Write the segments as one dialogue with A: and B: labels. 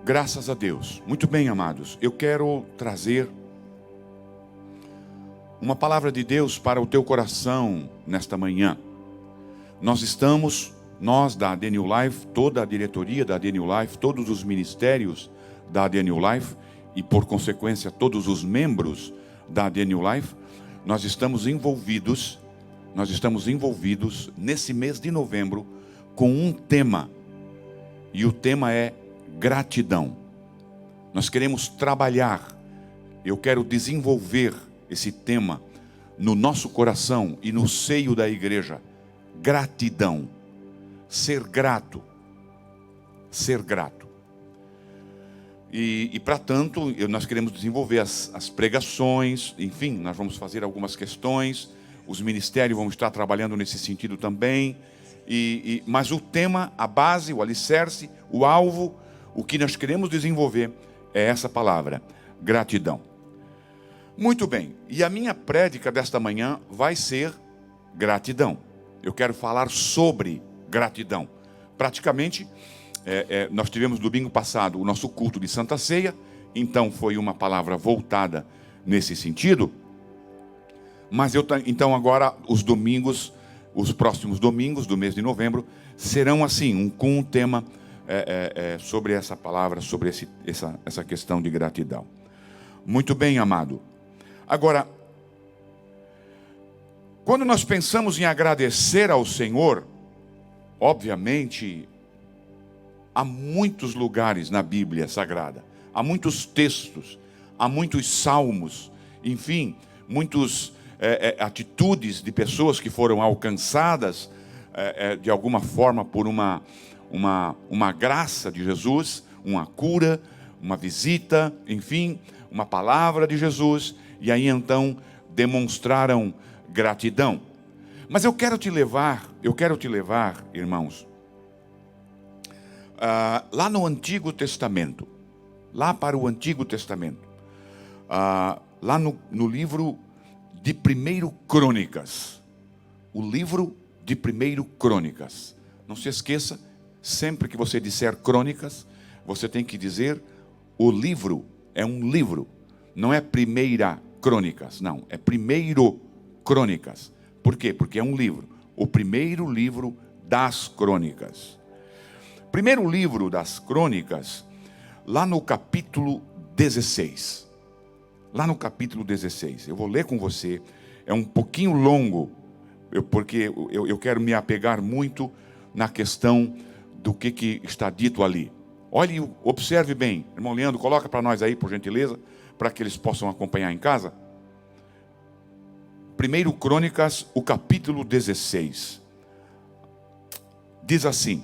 A: Graças a Deus. Muito bem, amados. Eu quero trazer uma palavra de Deus para o teu coração nesta manhã. Nós da AD New Life, toda a diretoria da AD New Life, todos os ministérios da AD New Life e, por consequência, todos os membros da AD New Life, nós estamos envolvidos nesse mês de novembro com um tema. E o tema é gratidão. Nós queremos trabalhar, eu quero desenvolver esse tema no nosso coração e no seio da igreja. Gratidão. Ser grato. Ser grato. E para tanto, nós queremos desenvolver as pregações, enfim, nós vamos fazer algumas questões, os ministérios vão estar trabalhando nesse sentido também, mas o tema, a base, o alicerce, o alvo, o que nós queremos desenvolver é essa palavra, gratidão. Muito bem, e a minha prédica desta manhã vai ser gratidão. Eu quero falar sobre gratidão. Praticamente, nós tivemos domingo passado o nosso culto de Santa Ceia, então foi uma palavra voltada nesse sentido. Mas então agora os próximos domingos do mês de novembro serão assim, com um tema sobre essa palavra, sobre essa questão de gratidão. Muito bem, amado. Agora, quando nós pensamos em agradecer ao Senhor, obviamente, há muitos lugares na Bíblia Sagrada, há muitos textos, há muitos salmos, enfim, muitas atitudes de pessoas que foram alcançadas de alguma forma por uma graça de Jesus, uma cura, uma visita, enfim, uma palavra de Jesus, e aí então demonstraram gratidão. Mas eu quero te levar, irmãos, lá no Antigo Testamento, lá para o Antigo Testamento, lá no livro de 1 Crônicas, o livro de 1 Crônicas. Não se esqueça, sempre que você disser Crônicas, você tem que dizer o livro, é um livro, não é 1 Crônicas, não, é 1 Crônicas. Por quê? Porque é um livro, o primeiro livro das Crônicas. Primeiro livro das Crônicas, lá no capítulo 16. Lá no capítulo 16, eu vou ler com você, é um pouquinho longo, porque eu quero me apegar muito na questão do que está dito ali. Olhe, observe bem, irmão Leandro, coloca para nós aí, por gentileza, para que eles possam acompanhar em casa. 1 Crônicas, o capítulo 16, diz assim: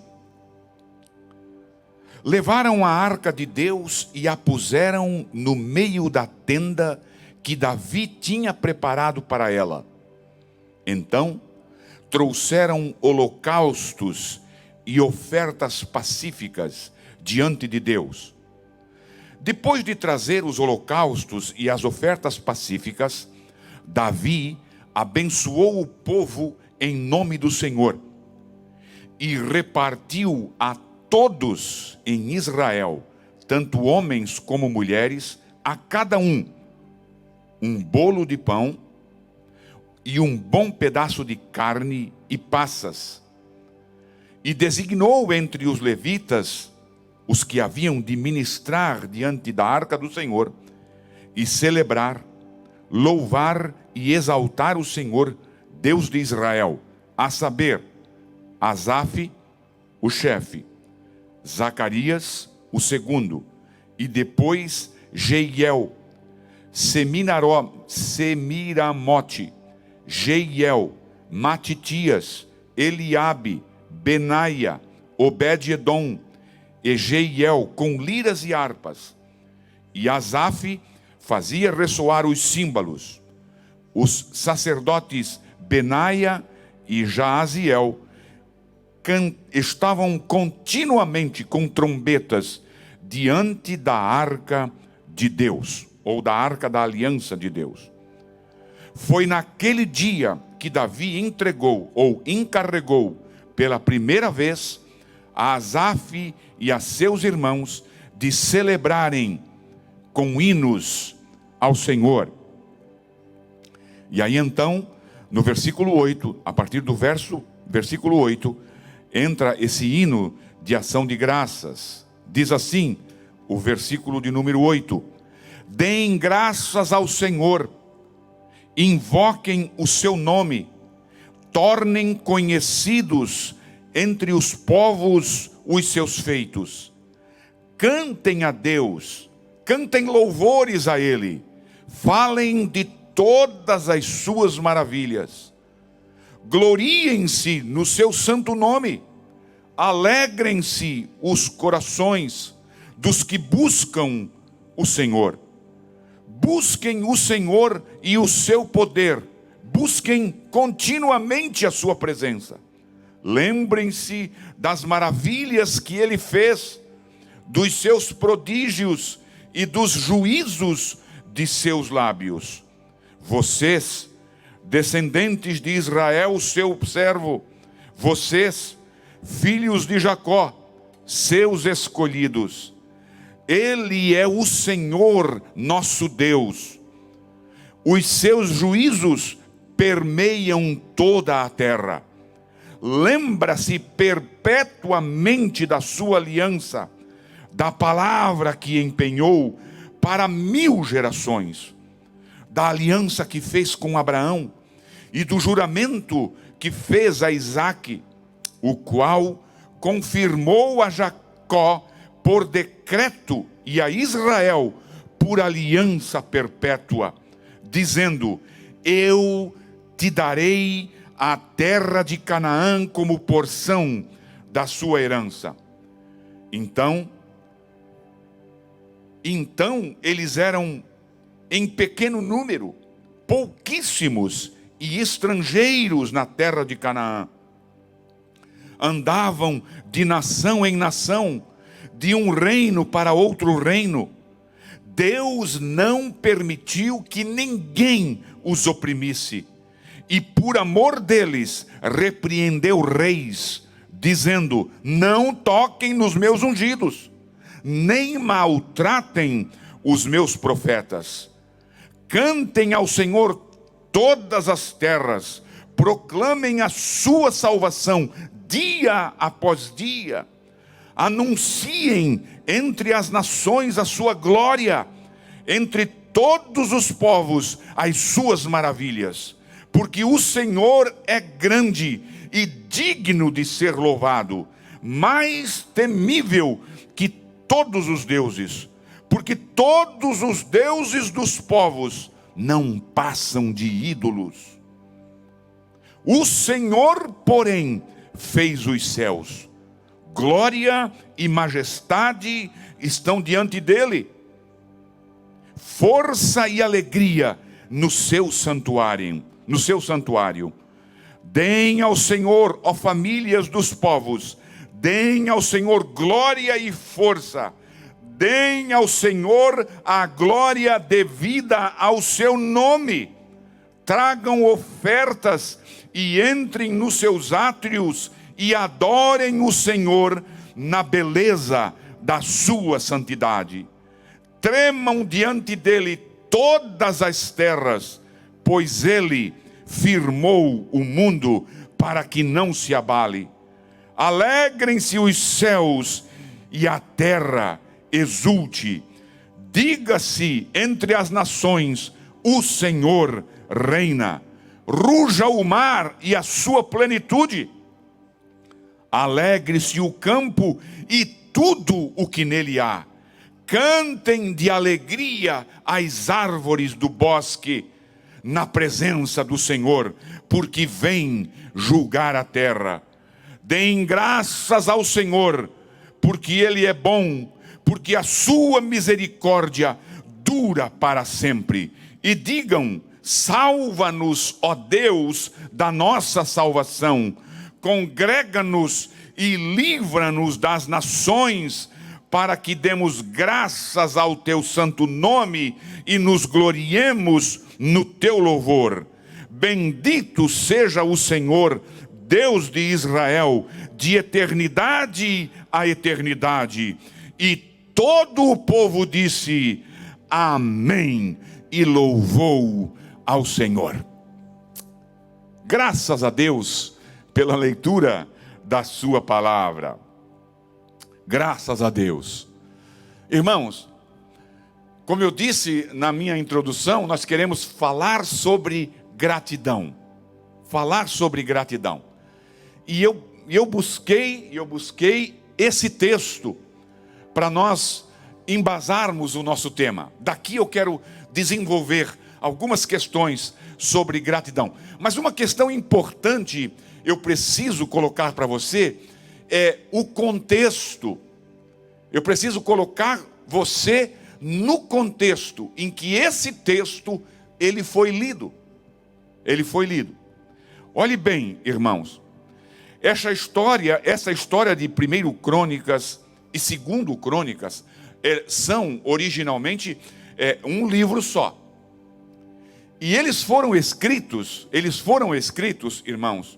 A: levaram a arca de Deus e a puseram no meio da tenda que Davi tinha preparado para ela. Então, trouxeram holocaustos e ofertas pacíficas diante de Deus. Depois de trazer os holocaustos e as ofertas pacíficas, Davi abençoou o povo em nome do Senhor e repartiu a todos em Israel, tanto homens como mulheres, a cada um bolo de pão e um bom pedaço de carne e passas. E designou entre os levitas os que haviam de ministrar diante da arca do Senhor e celebrar, louvar e exaltar o Senhor, Deus de Israel, a saber, Asaf, o chefe, Zacarias, o segundo, e depois Jeiel, Semiramote, Jeiel, Matitias, Eliabe, Benaia, Obed-edom, e Jeiel, com liras e harpas. E Asaf fazia ressoar os símbolos. Os sacerdotes Benaia e Jaaziel estavam continuamente com trombetas diante da arca de Deus, ou da arca da aliança de Deus. Foi naquele dia que Davi entregou, ou encarregou, pela primeira vez, a Asaf e a seus irmãos de celebrarem com hinos ao Senhor. E aí então, no versículo 8, a partir do versículo 8, entra esse hino de ação de graças. Diz assim, o versículo de número 8: deem graças ao Senhor, invoquem o seu nome, tornem conhecidos entre os povos os seus feitos. Cantem a Deus, cantem louvores a Ele, falem de todas as suas maravilhas. Gloriem-se no seu santo nome, alegrem-se os corações dos que buscam o Senhor. Busquem o Senhor e o seu poder, busquem continuamente a sua presença. Lembrem-se das maravilhas que Ele fez, dos seus prodígios e dos juízos de seus lábios. Vocês, descendentes de Israel, seu servo, vocês, filhos de Jacó, seus escolhidos, Ele é o Senhor nosso Deus. Os seus juízos permeiam toda a terra. Lembra-se perpetuamente da sua aliança, da palavra que empenhou para 1000 gerações, da aliança que fez com Abraão e do juramento que fez a Isaque, o qual confirmou a Jacó por decreto e a Israel por aliança perpétua, dizendo: eu te darei a terra de Canaã como porção da sua herança. Então eles eram em pequeno número, pouquíssimos e estrangeiros na terra de Canaã. Andavam de nação em nação, de um reino para outro reino. Deus não permitiu que ninguém os oprimisse, e por amor deles repreendeu reis, dizendo: não toquem nos meus ungidos, nem maltratem os meus profetas. Cantem ao Senhor todas as terras, proclamem a sua salvação dia após dia. Anunciem entre as nações a sua glória, entre todos os povos as suas maravilhas. Porque o Senhor é grande e digno de ser louvado, mais temível que todos os deuses. Porque todos os deuses dos povos não passam de ídolos. O Senhor, porém, fez os céus. Glória e majestade estão diante dele. Força e alegria no seu santuário. Deem ao Senhor, ó famílias dos povos, deem ao Senhor glória e força. Deem ao Senhor a glória devida ao seu nome. Tragam ofertas e entrem nos seus átrios e adorem o Senhor na beleza da sua santidade. Tremam diante dele todas as terras, pois ele firmou o mundo para que não se abale. Alegrem-se os céus e a terra exulte. Diga-se entre as nações: o Senhor reina. Ruja o mar e a sua plenitude. Alegre-se o campo e tudo o que nele há. Cantem de alegria as árvores do bosque na presença do Senhor, porque vem julgar a terra. Deem graças ao Senhor, porque Ele é bom, porque a sua misericórdia dura para sempre. E digam: salva-nos, ó Deus, da nossa salvação. Congrega-nos e livra-nos das nações, para que demos graças ao teu santo nome e nos gloriemos no teu louvor. Bendito seja o Senhor, Deus de Israel, de eternidade a eternidade. E todo o povo disse amém e louvou ao Senhor. Graças a Deus pela leitura da sua palavra. Graças a Deus. Irmãos, como eu disse na minha introdução, nós queremos falar sobre gratidão. Falar sobre gratidão. E eu busquei esse texto para nós embasarmos o nosso tema. Daqui eu quero desenvolver algumas questões sobre gratidão. Mas uma questão importante eu preciso colocar para você é o contexto. Eu preciso colocar você no contexto em que esse texto ele foi lido. Ele foi lido. Olhe bem, irmãos. Essa história de 1 Crônicas e 2 Crônicas são originalmente um livro só. E eles foram escritos, irmãos,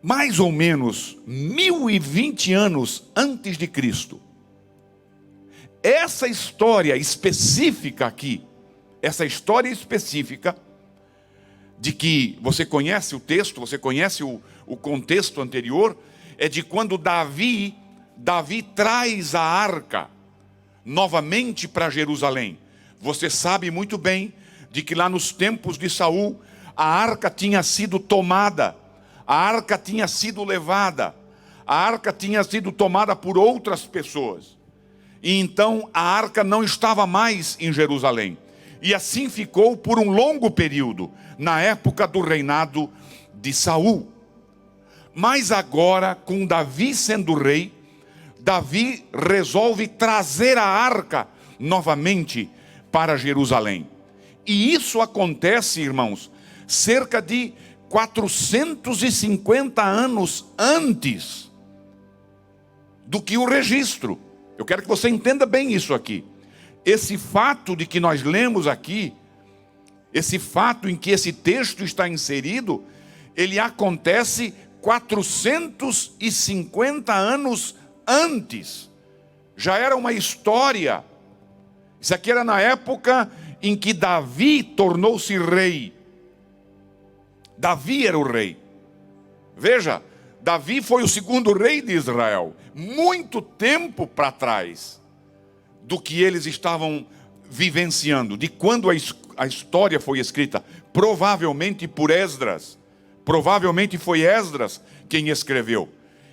A: mais ou menos 1020 anos antes de Cristo. Essa história específica aqui, de que você conhece o texto, você conhece o contexto anterior, é de quando Davi traz a arca novamente para Jerusalém. Você sabe muito bem de que lá nos tempos de Saul, a arca tinha sido tomada, a arca tinha sido levada, a arca tinha sido tomada por outras pessoas. E então a arca não estava mais em Jerusalém. E assim ficou por um longo período, na época do reinado de Saul. Mas agora, com Davi sendo rei, Davi resolve trazer a arca novamente para Jerusalém. E isso acontece, irmãos, cerca de 450 anos antes do que o registro. Eu quero que você entenda bem isso aqui. Esse fato de que nós lemos aqui, esse fato em que esse texto está inserido, ele acontece 450 anos antes. Já era uma história. Isso aqui era na época em que Davi tornou-se rei. Davi era o rei. Veja, Davi foi o segundo rei de Israel. Muito tempo para trás do que eles estavam vivenciando, de quando a história foi escrita, provavelmente por Esdras. Provavelmente foi Esdras quem escreveu.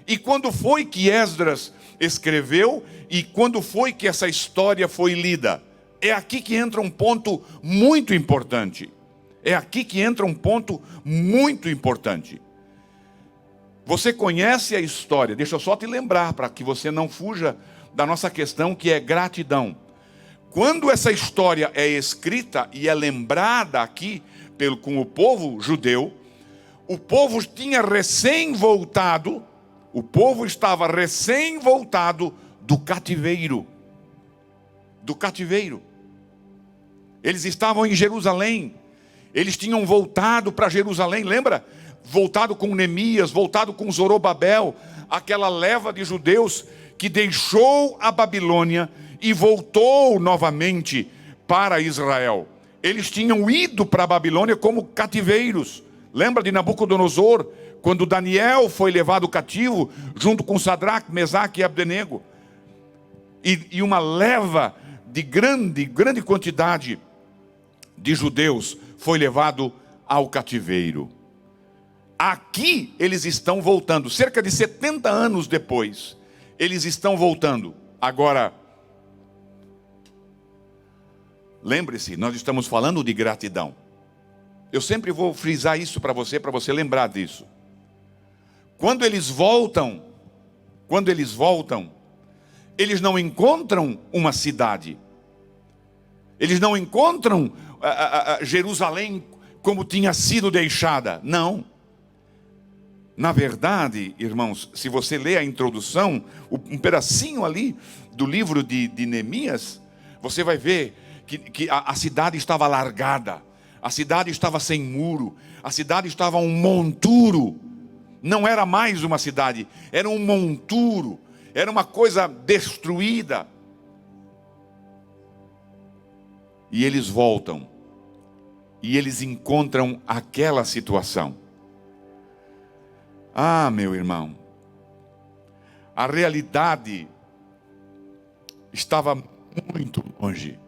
A: E quando foi que Esdras escreveu e quando foi que essa história foi lida? É aqui que entra um ponto muito importante. Você conhece a história, deixa eu só te lembrar para que você não fuja da nossa questão, que é gratidão. Quando essa história é escrita e é lembrada aqui com o povo judeu, o povo tinha recém-voltado, o povo estava recém-voltado do cativeiro. Eles estavam em Jerusalém, eles tinham voltado para Jerusalém, lembra? Voltado com Neemias, voltado com Zorobabel, aquela leva de judeus que deixou a Babilônia e voltou novamente para Israel. Eles tinham ido para a Babilônia como cativeiros. Lembra de Nabucodonosor, quando Daniel foi levado cativo, junto com Sadraque, Mesaque e Abdenego. E uma leva de grande quantidade de judeus foi levado ao cativeiro. Aqui eles estão voltando, cerca de 70 anos depois, eles estão voltando. Agora, lembre-se, nós estamos falando de gratidão. Eu sempre vou frisar isso para você lembrar disso. Quando eles voltam, eles não encontram uma cidade. Eles não encontram Jerusalém como tinha sido deixada. Não. Na verdade, irmãos, se você ler a introdução, um pedacinho ali do livro de Neemias, você vai ver que a cidade estava largada, a cidade estava sem muro, a cidade estava um monturo. Não era mais uma cidade, era um monturo, era uma coisa destruída. E eles voltam, e eles encontram aquela situação. Ah, meu irmão, a realidade estava muito longe.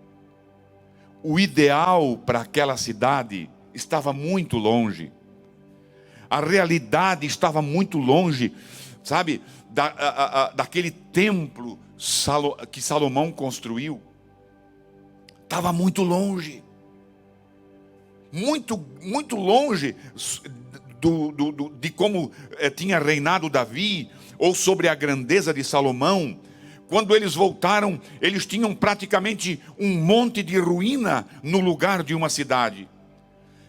A: O ideal para aquela cidade estava muito longe. A realidade estava muito longe, sabe, daquele templo que Salomão construiu. Estava muito longe. Muito, muito longe de como tinha reinado Davi, ou sobre a grandeza de Salomão. Quando eles voltaram, eles tinham praticamente um monte de ruína no lugar de uma cidade.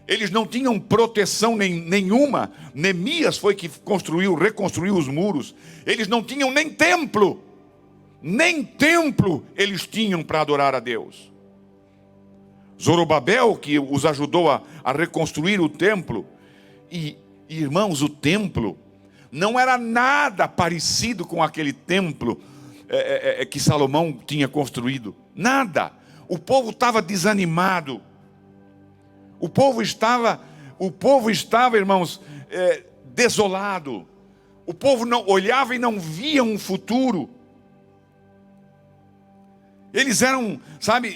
A: Eles não tinham proteção nenhuma. Neemias foi que reconstruiu os muros. Eles não tinham nem templo. Nem templo eles tinham para adorar a Deus. Zorobabel, que os ajudou a reconstruir o templo. E, irmãos, o templo não era nada parecido com aquele templo que Salomão tinha construído. Nada. O povo estava desanimado. O povo estava, irmãos, desolado. O povo não olhava e não via um futuro. Eles eram, sabe,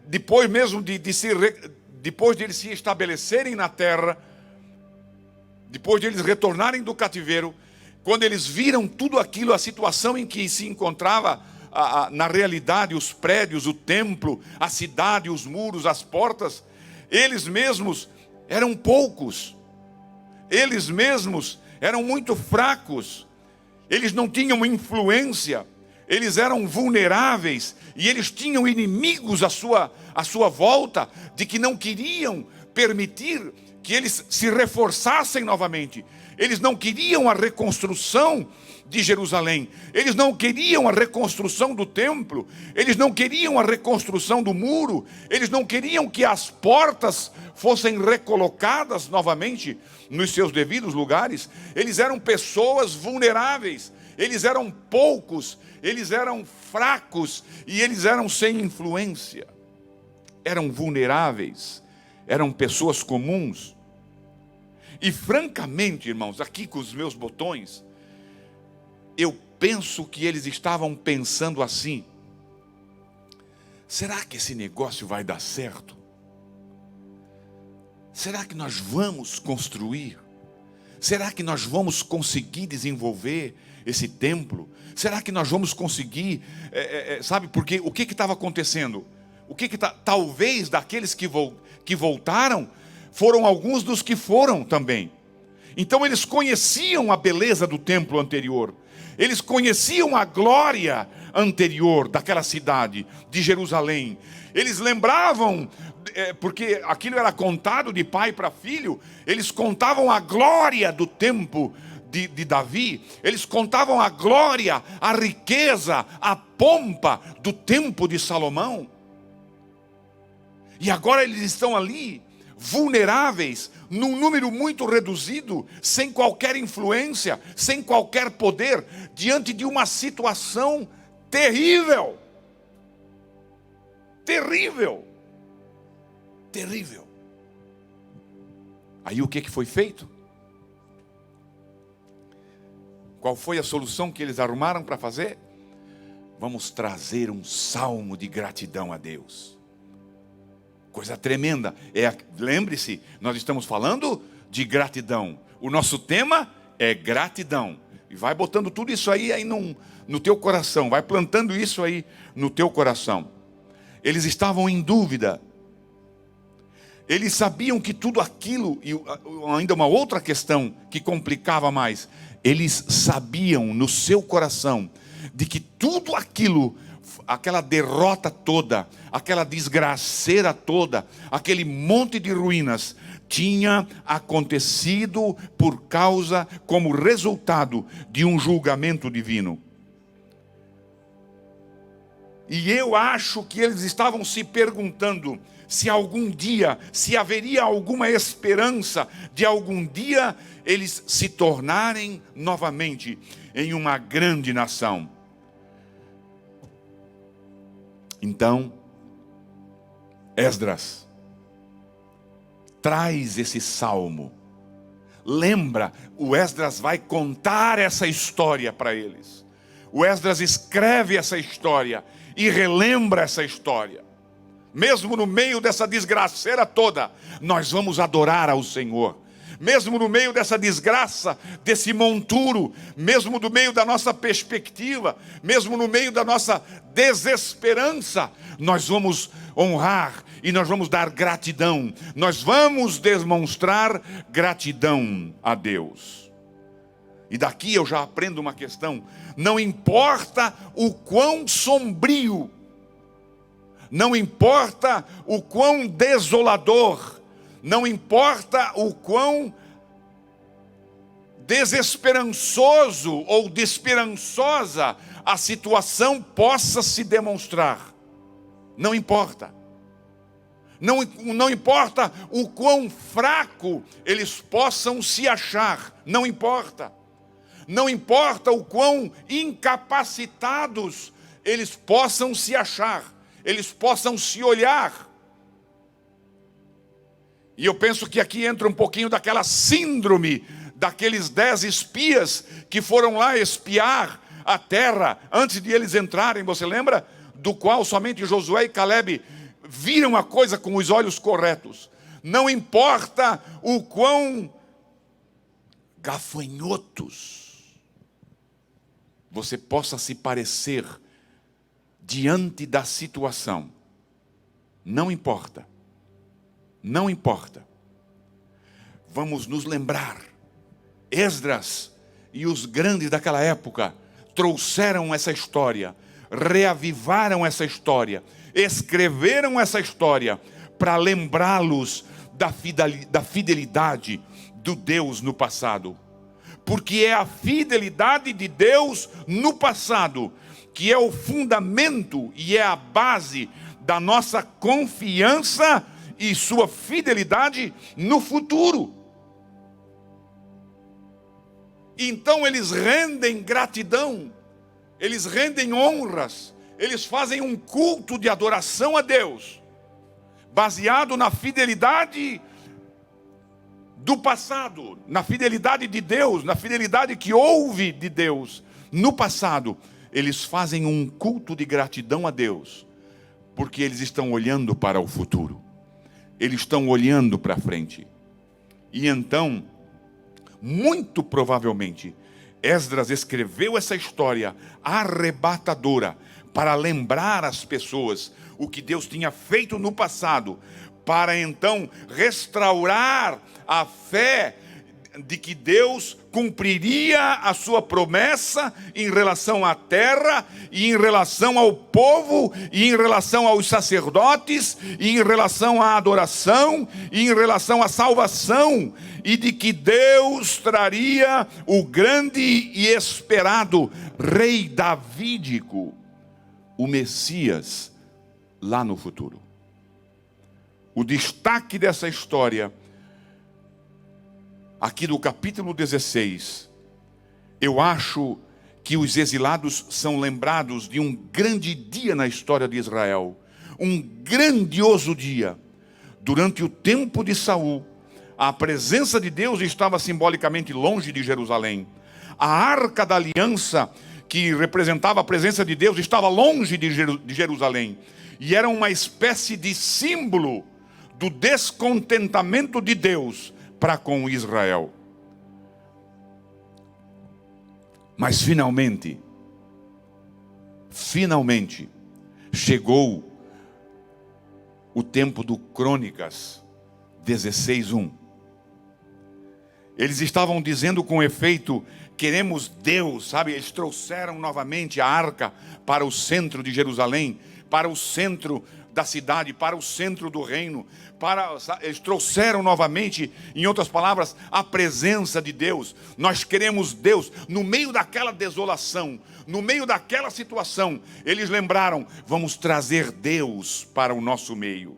A: depois mesmo depois de eles se estabelecerem na terra, depois de eles retornarem do cativeiro, quando eles viram tudo aquilo, a situação em que se encontrava, na realidade, os prédios, o templo, a cidade, os muros, as portas, eles mesmos eram poucos, eles mesmos eram muito fracos, eles não tinham influência, eles eram vulneráveis, e eles tinham inimigos à sua volta, de que não queriam permitir que eles se reforçassem novamente. Eles não queriam a reconstrução de Jerusalém, eles não queriam a reconstrução do templo, eles não queriam a reconstrução do muro, eles não queriam que as portas fossem recolocadas novamente nos seus devidos lugares. Eles eram pessoas vulneráveis, eles eram poucos, eles eram fracos e eles eram sem influência, eram vulneráveis, eram pessoas comuns. E francamente, irmãos, aqui com os meus botões, eu penso que eles estavam pensando assim: será que esse negócio vai dar certo? Será que nós vamos construir? Será que nós vamos conseguir desenvolver esse templo? Será que nós vamos conseguir, sabe, porque o que estava acontecendo? Talvez daqueles que voltaram, foram alguns dos que foram também. Então eles conheciam a beleza do templo anterior, eles conheciam a glória anterior daquela cidade, de Jerusalém. Eles lembravam, porque aquilo era contado de pai para filho, eles contavam a glória do templo de Davi, eles contavam a glória, a riqueza, a pompa do templo de Salomão. E agora eles estão ali, vulneráveis, num número muito reduzido, sem qualquer influência, sem qualquer poder, diante de uma situação terrível. Terrível. Terrível. Aí o que foi feito? Qual foi a solução que eles arrumaram para fazer? Vamos trazer um salmo de gratidão a Deus. Coisa tremenda. Lembre-se, nós estamos falando de gratidão. O nosso tema é gratidão. E vai botando tudo isso aí no teu coração. Vai plantando isso aí no teu coração. Eles estavam em dúvida. Eles sabiam que tudo aquilo, e ainda uma outra questão que complicava mais, eles sabiam no seu coração de que tudo aquilo, aquela derrota toda, aquela desgraceira toda, aquele monte de ruínas, tinha acontecido por causa, como resultado de um julgamento divino. E eu acho que eles estavam se perguntando se algum dia, se haveria alguma esperança de algum dia eles se tornarem novamente em uma grande nação. Então, Esdras traz esse salmo. Lembra, o Esdras vai contar essa história para eles. O Esdras escreve essa história e relembra essa história. Mesmo no meio dessa desgraceira toda, nós vamos adorar ao Senhor. Mesmo no meio dessa desgraça, desse monturo, mesmo no meio da nossa perspectiva, mesmo no meio da nossa desesperança, nós vamos honrar e nós vamos dar gratidão. Nós vamos demonstrar gratidão a Deus. E daqui eu já aprendo uma questão. Não importa o quão sombrio, não importa o quão desolador, não importa o quão desesperançoso ou desesperançosa a situação possa se demonstrar. Não importa. Não importa o quão fraco eles possam se achar. Não importa. Não importa o quão incapacitados eles possam se achar. Eles possam se olhar. E eu penso que aqui entra um pouquinho daquela síndrome daqueles 10 espias que foram lá espiar a terra antes de eles entrarem. Você lembra? Do qual somente Josué e Calebe viram a coisa com os olhos corretos. Não importa o quão gafanhotos você possa se parecer diante da situação. Não importa. Não importa. Vamos nos lembrar. Esdras e os grandes daquela época trouxeram essa história, reavivaram essa história, escreveram essa história para lembrá-los da fidelidade do Deus no passado. Porque é a fidelidade de Deus no passado que é o fundamento e é a base da nossa confiança e sua fidelidade no futuro. Então eles rendem gratidão, eles rendem honras, eles fazem um culto de adoração a Deus, baseado na fidelidade do passado, na fidelidade de Deus, na fidelidade que houve de Deus no passado. Eles fazem um culto de gratidão a Deus, porque eles estão olhando para o futuro, eles estão olhando para frente. E então, muito provavelmente, Esdras escreveu essa história arrebatadora para lembrar as pessoas o que Deus tinha feito no passado, para então restaurar a fé de que Deus cumpriria a sua promessa em relação à terra, e em relação ao povo, e em relação aos sacerdotes, e em relação à adoração, e em relação à salvação, e de que Deus traria o grande e esperado rei davídico, o Messias, lá no futuro. O destaque dessa história aqui do capítulo 16, eu acho que os exilados são lembrados de um grande dia na história de Israel, um grandioso dia. Durante o tempo de Saul, a presença de Deus estava simbolicamente longe de Jerusalém. A arca da aliança, que representava a presença de Deus, estava longe de Jerusalém, e era uma espécie de símbolo do descontentamento de Deus para com Israel. Mas finalmente chegou o tempo do Crônicas 16:1. Eles estavam dizendo com efeito: queremos Deus, sabe? Eles trouxeram novamente a arca para o centro de Jerusalém, para o centro da cidade, para o centro do reino, eles trouxeram novamente, em outras palavras, a presença de Deus. Nós queremos Deus no meio daquela desolação, no meio daquela situação. Eles lembraram: vamos trazer Deus para o nosso meio.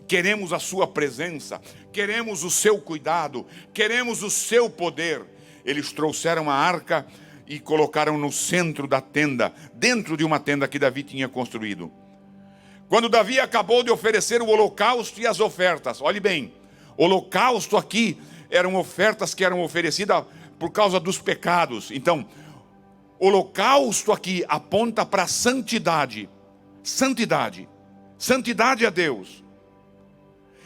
A: Queremos a sua presença, queremos o seu cuidado, queremos o seu poder. Eles trouxeram a arca e colocaram no centro da tenda, dentro de uma tenda que Davi tinha construído. Quando Davi acabou de oferecer o holocausto e as ofertas, olhe bem, holocausto aqui eram ofertas que eram oferecidas por causa dos pecados. Então, holocausto aqui aponta para santidade, santidade, santidade a Deus.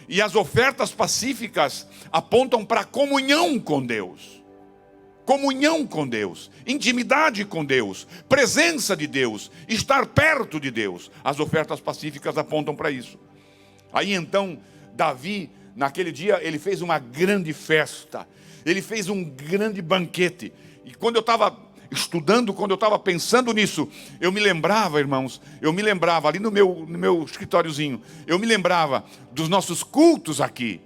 A: E as ofertas pacíficas apontam para comunhão com Deus. Comunhão com Deus, intimidade com Deus, presença de Deus, estar perto de Deus. As ofertas pacíficas apontam para isso. Aí então, Davi, naquele dia, ele fez uma grande festa. Ele fez um grande banquete. E quando eu estava estudando, quando eu estava pensando nisso, eu me lembrava, irmãos, ali no meu escritóriozinho, eu me lembrava dos nossos cultos aqui.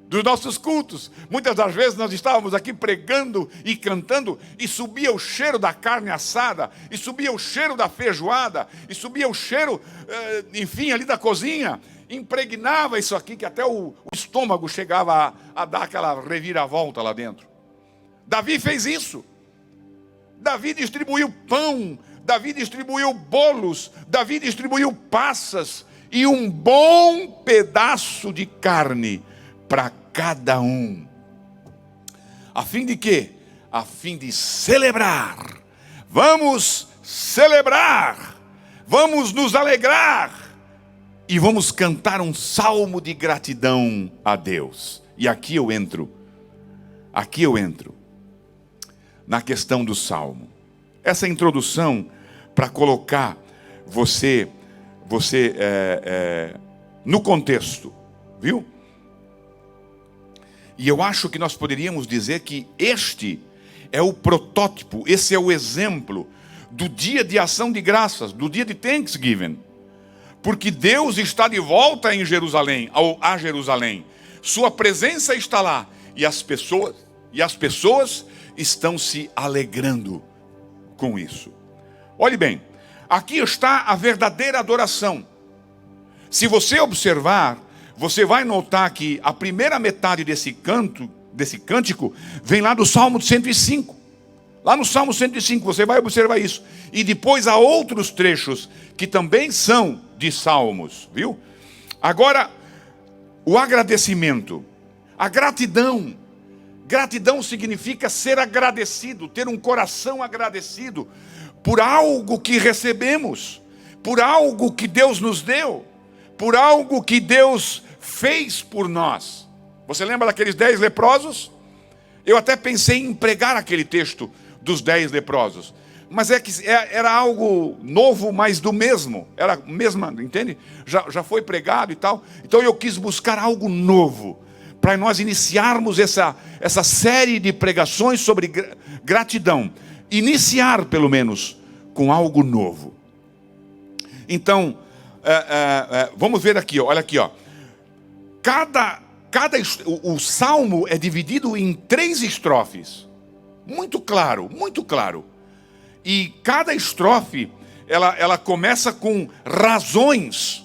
A: Dos nossos cultos. Muitas das vezes nós estávamos aqui pregando e cantando, e subia o cheiro da carne assada, e subia o cheiro da feijoada, e subia o cheiro, enfim, ali da cozinha. Impregnava isso aqui, que até o estômago chegava a dar aquela reviravolta lá dentro. Davi fez isso. Davi distribuiu pão, Davi distribuiu bolos, Davi distribuiu passas e um bom pedaço de carne para cada um. A fim de quê? A fim de celebrar. Vamos celebrar. Vamos nos alegrar. E vamos cantar um salmo de gratidão a Deus. E aqui eu entro na questão do salmo. Essa introdução para colocar você no contexto, viu? E eu acho que nós poderíamos dizer que este é o protótipo, esse é o exemplo do dia de ação de graças, do dia de Thanksgiving. Porque Deus está de volta em Jerusalém, a Jerusalém. Sua presença está lá e as pessoas estão se alegrando com isso. Olhe bem, aqui está a verdadeira adoração. Se você observar, você vai notar que a primeira metade desse cântico, vem lá do Salmo 105. Lá no Salmo 105, você vai observar isso. E depois há outros trechos que também são de salmos, viu? Agora, o agradecimento, a gratidão. Gratidão significa ser agradecido, ter um coração agradecido por algo que recebemos, por algo que Deus nos deu, por algo que Deus fez por nós. Você lembra daqueles 10 leprosos? Eu até pensei em pregar aquele texto dos 10 leprosos, mas era algo novo, mas do mesmo, era mesma, entende? Já foi pregado e tal. Então eu quis buscar algo novo, para nós iniciarmos essa série de pregações sobre gratidão. Iniciar, pelo menos, com algo novo. Então, vamos ver aqui, olha aqui, ó. O salmo é dividido em 3 estrofes. Muito claro, muito claro. E cada estrofe, ela começa com razões.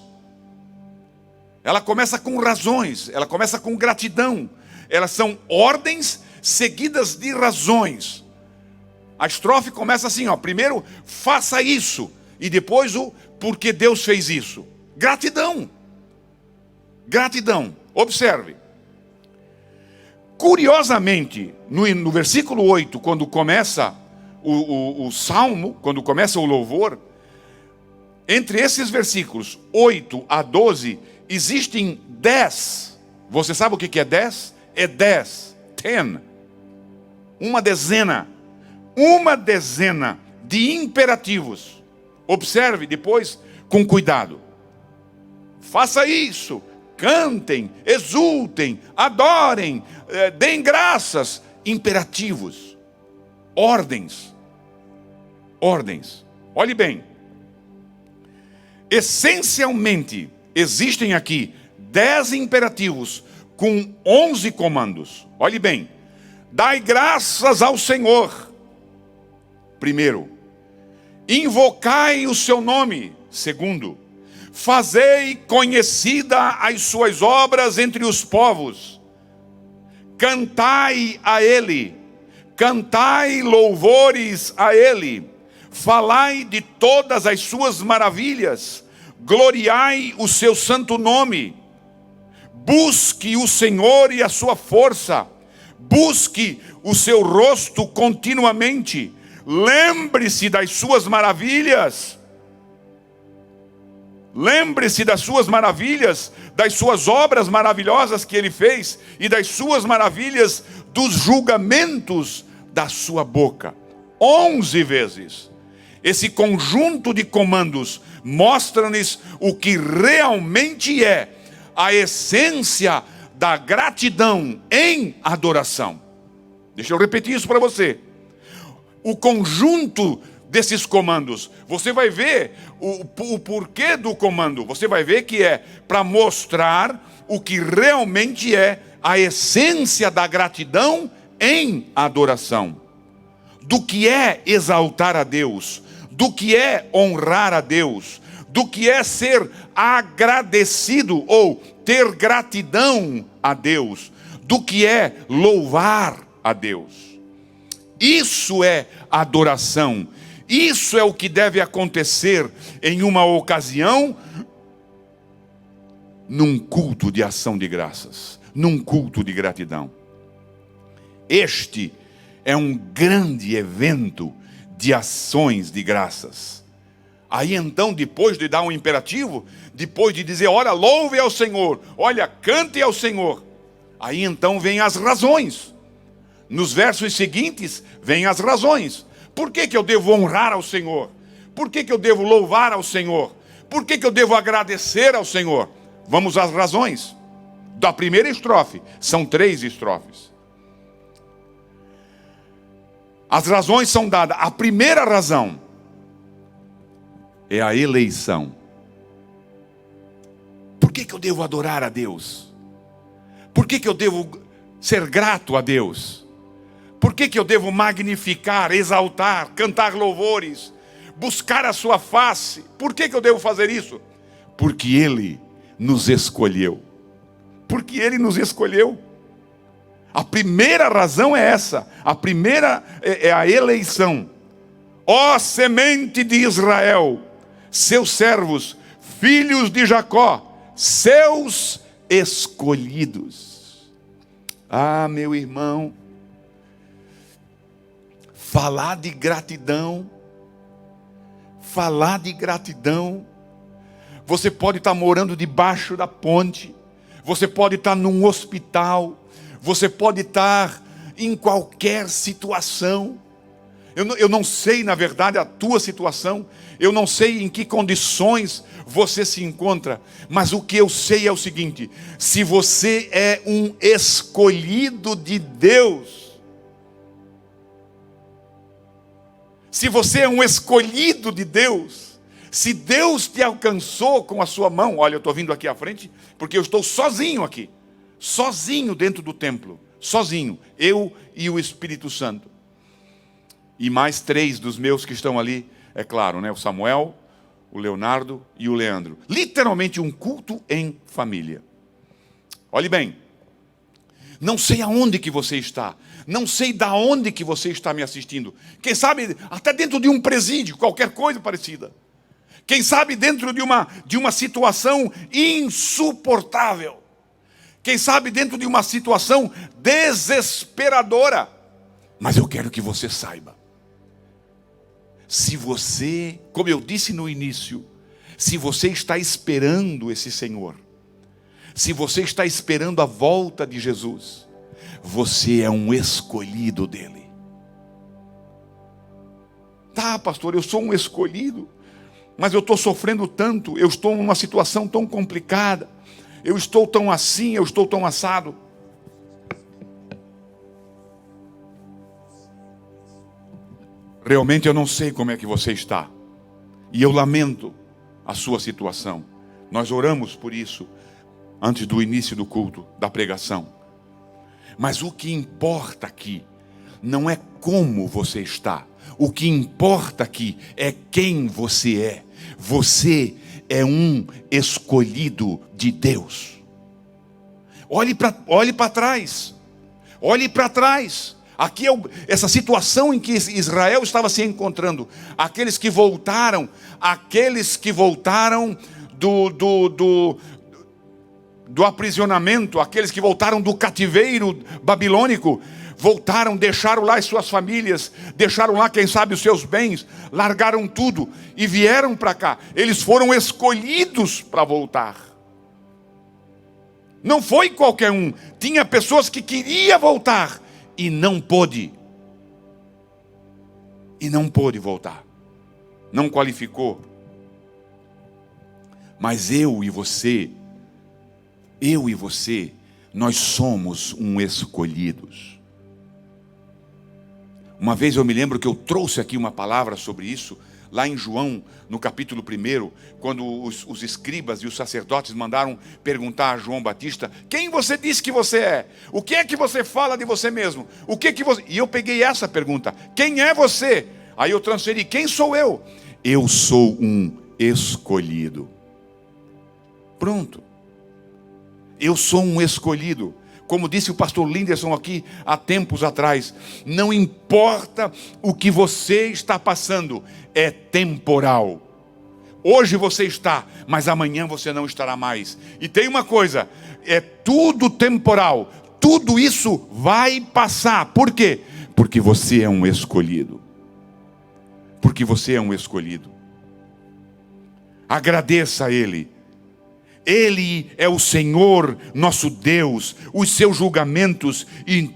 A: Ela começa com razões, ela começa com gratidão. Elas são ordens seguidas de razões. A estrofe começa assim, ó. Primeiro, faça isso. E depois o porque Deus fez isso. Gratidão. Gratidão. Observe. Curiosamente, no versículo 8, quando começa o salmo, quando começa o louvor, entre esses versículos 8 a 12, existem 10. Você sabe o que é 10? É 10. 10. Uma dezena de imperativos. Observe depois com cuidado. Faça isso. Cantem, exultem, adorem, deem graças. Imperativos. Ordens. Olhe bem. Essencialmente, existem aqui 10 imperativos com 11 comandos. Olhe bem. Dai graças ao Senhor. Primeiro. Invocai o seu nome. Segundo. Fazei conhecida as suas obras entre os povos. Cantai a Ele. Cantai louvores a Ele. Falai de todas as suas maravilhas. Gloriai o seu santo nome. Busque o Senhor e a sua força. Busque o seu rosto continuamente. Lembre-se das suas maravilhas. Lembre-se das suas maravilhas, das suas obras maravilhosas que Ele fez e das suas maravilhas, dos julgamentos da sua boca. 11 vezes. Esse conjunto de comandos mostra-nos o que realmente é a essência da gratidão em adoração. Deixa eu repetir isso para você. O conjunto desses comandos, você vai ver o porquê do comando. Você vai ver que é para mostrar o que realmente é a essência da gratidão em adoração. Do que é exaltar a Deus, do que é honrar a Deus, do que é ser agradecido ou ter gratidão a Deus, do que é louvar a Deus. Isso é adoração. Isso é o que deve acontecer em uma ocasião, num culto de ação de graças, num culto de gratidão. Este é um grande evento de ações de graças. Aí então, depois de dar um imperativo, depois de dizer, olha, louve ao Senhor, olha, cante ao Senhor, aí então vem as razões. Nos versos seguintes, vem as razões. Por que eu devo honrar ao Senhor? Por que eu devo louvar ao Senhor? Por que eu devo agradecer ao Senhor? Vamos às razões. Da primeira estrofe, são 3 estrofes. As razões são dadas. A primeira razão é a eleição. Por que eu devo adorar a Deus? Por que eu devo ser grato a Deus? Por que eu devo magnificar, exaltar, cantar louvores, buscar a sua face? Por que eu devo fazer isso? Porque Ele nos escolheu. Porque Ele nos escolheu. A primeira razão é essa. A primeira é a eleição. Ó semente de Israel, seus servos, filhos de Jacó, seus escolhidos. Ah, meu irmão, falar de gratidão, você pode estar morando debaixo da ponte, você pode estar num hospital, você pode estar em qualquer situação. Eu não sei, na verdade, a tua situação, eu não sei em que condições você se encontra, mas o que eu sei é o seguinte: se você é um escolhido de Deus, se você é um escolhido de Deus, se Deus te alcançou com a sua mão, olha, eu estou vindo aqui à frente, porque eu estou sozinho aqui, sozinho dentro do templo, sozinho, eu e o Espírito Santo, e mais 3 dos meus que estão ali, é claro, né? O Samuel, o Leonardo e o Leandro, literalmente um culto em família. Olhe bem, não sei aonde que você está, não sei da onde que você está me assistindo. Quem sabe até dentro de um presídio, qualquer coisa parecida. Quem sabe dentro de uma situação insuportável. Quem sabe dentro de uma situação desesperadora. Mas eu quero que você saiba. Se você, como eu disse no início, se você está esperando esse Senhor, se você está esperando a volta de Jesus, você é um escolhido dele. Tá, pastor, eu sou um escolhido, mas eu estou sofrendo tanto, eu estou numa situação tão complicada, eu estou tão assim, eu estou tão assado. Realmente eu não sei como é que você está, e eu lamento, a sua situação. Nós oramos por isso antes do início do culto, da pregação. Mas o que importa aqui não é como você está. O que importa aqui é quem você é. Você é um escolhido de Deus. Olhe para trás. Olhe para trás. Aqui é essa situação em que Israel estava se encontrando. Aqueles que voltaram do aprisionamento, aqueles que voltaram do cativeiro babilônico, voltaram, deixaram lá as suas famílias, deixaram lá, quem sabe, os seus bens, largaram tudo e vieram para cá. Eles foram escolhidos para voltar. Não foi qualquer um. Tinha pessoas que queriam voltar e não pôde. E não pôde voltar. Não qualificou. Mas eu e você, nós somos escolhidos. Uma vez eu me lembro que eu trouxe aqui uma palavra sobre isso, lá em João, no capítulo 1, quando os escribas e os sacerdotes mandaram perguntar a João Batista: quem você diz que você é? O que é que você fala de você mesmo? O que é que você... E eu peguei essa pergunta: quem é você? Aí eu transferi: quem sou eu? Eu sou um escolhido. Pronto. Eu sou um escolhido. Como disse o pastor Linderson aqui há tempos atrás, não importa o que você está passando, é temporal. Hoje você está, mas amanhã você não estará mais. E tem uma coisa, é tudo temporal. Tudo isso vai passar. Por quê? Porque você é um escolhido. Porque você é um escolhido. Agradeça a Ele. Ele é o Senhor, nosso Deus. Os seus julgamentos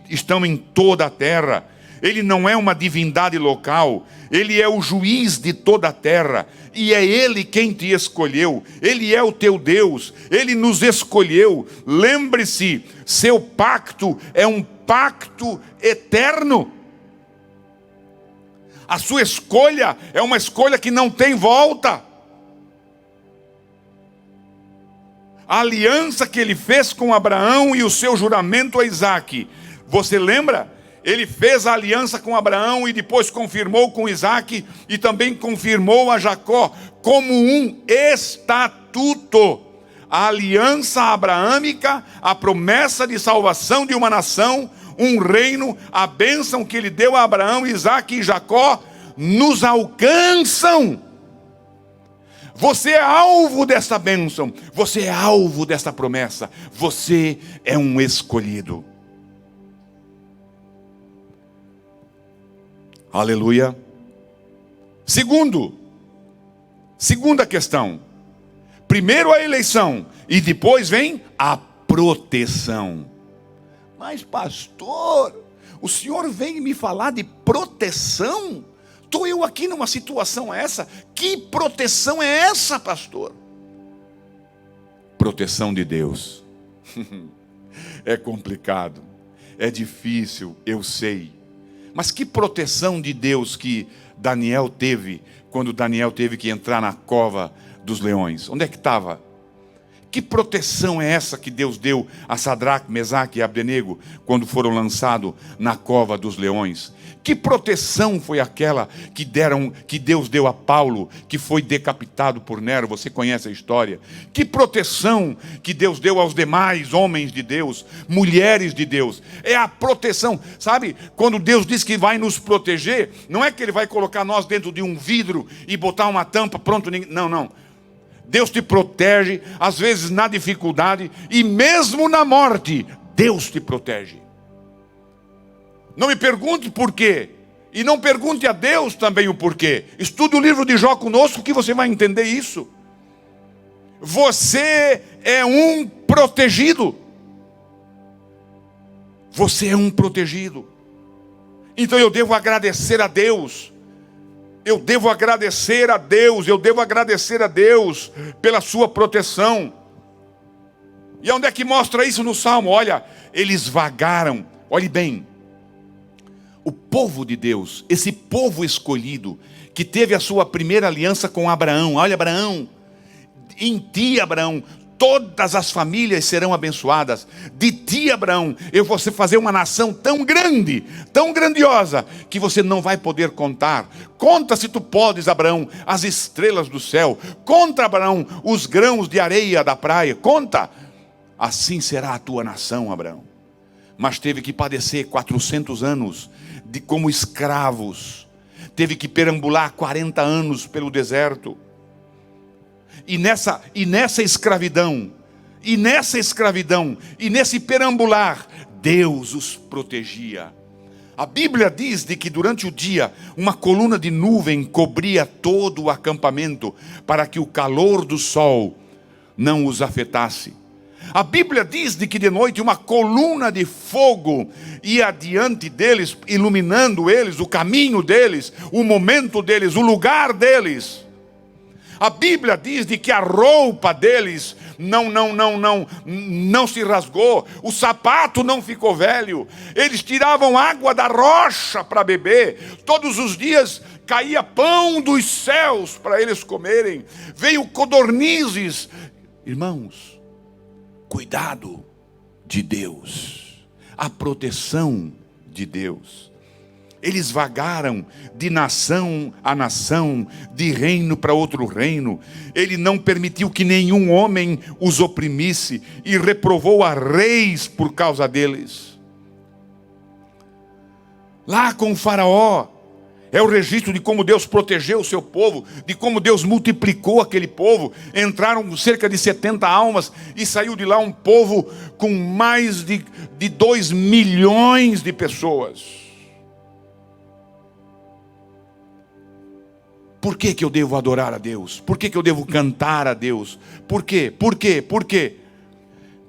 A: estão em toda a terra. Ele não é uma divindade local. Ele é o juiz de toda a terra. E é Ele quem te escolheu. Ele é o teu Deus. Ele nos escolheu. Lembre-se, seu pacto é um pacto eterno. A sua escolha é uma escolha que não tem volta. A aliança que ele fez com Abraão e o seu juramento a Isaque. Você lembra? Ele fez a aliança com Abraão e depois confirmou com Isaque e também confirmou a Jacó como um estatuto. A aliança abraâmica, a promessa de salvação de uma nação, um reino, a bênção que ele deu a Abraão, Isaque e Jacó, nos alcançam. Você é alvo dessa bênção. Você é alvo dessa promessa. Você é um escolhido. Aleluia. Segunda questão. Primeiro a eleição e depois vem a proteção. Mas pastor, o senhor vem me falar de proteção? Estou eu aqui numa situação essa? Que proteção é essa, pastor? Proteção de Deus. É complicado, é difícil, eu sei. Mas que proteção de Deus que Daniel teve quando Daniel teve que entrar na cova dos leões? Onde é que estava? Que proteção é essa que Deus deu a Sadraque, Mesaque e Abdenego quando foram lançados na cova dos leões? Que proteção foi aquela que Deus deu a Paulo, que foi decapitado por Nero? Você conhece a história. Que proteção que Deus deu aos demais homens de Deus, mulheres de Deus? É a proteção. Sabe, quando Deus diz que vai nos proteger, não é que Ele vai colocar nós dentro de um vidro e botar uma tampa, pronto, não. Deus te protege, às vezes na dificuldade, e mesmo na morte, Deus te protege. Não me pergunte por quê, e não pergunte a Deus também o porquê. Estude o livro de Jó conosco que você vai entender isso. Você é um protegido. Você é um protegido. Então eu devo agradecer a Deus. Eu devo agradecer a Deus pela sua proteção. E onde é que mostra isso no Salmo? Olha, eles vagaram, olhe bem. O povo de Deus, esse povo escolhido, que teve a sua primeira aliança com Abraão. Olha, Abraão, em ti, Abraão, todas as famílias serão abençoadas. De ti, Abraão, eu vou fazer uma nação tão grande, tão grandiosa, que você não vai poder contar. Conta, se tu podes, Abraão, as estrelas do céu. Conta, Abraão, os grãos de areia da praia. Conta. Assim será a tua nação, Abraão. Mas teve que padecer 400 anos como escravos. Teve que perambular 40 anos pelo deserto. E nessa escravidão, e nesse perambular, Deus os protegia. A Bíblia diz de que durante o dia, uma coluna de nuvem cobria todo o acampamento, para que o calor do sol não os afetasse. A Bíblia diz de que de noite uma coluna de fogo ia adiante deles, iluminando eles, o caminho deles, o momento deles, o lugar deles. A Bíblia diz de que a roupa deles não se rasgou, o sapato não ficou velho. Eles tiravam água da rocha para beber. Todos os dias caía pão dos céus para eles comerem. Veio codornizes. Irmãos, cuidado de Deus, a proteção de Deus. Eles vagaram de nação a nação, de reino para outro reino. Ele não permitiu que nenhum homem os oprimisse e reprovou a reis por causa deles. Lá com o faraó, é o registro de como Deus protegeu o seu povo, de como Deus multiplicou aquele povo. Entraram cerca de 70 almas e saiu de lá um povo com mais de 2 milhões de pessoas. Por que eu devo adorar a Deus? Por que eu devo cantar a Deus? Por quê? Por quê? Por quê?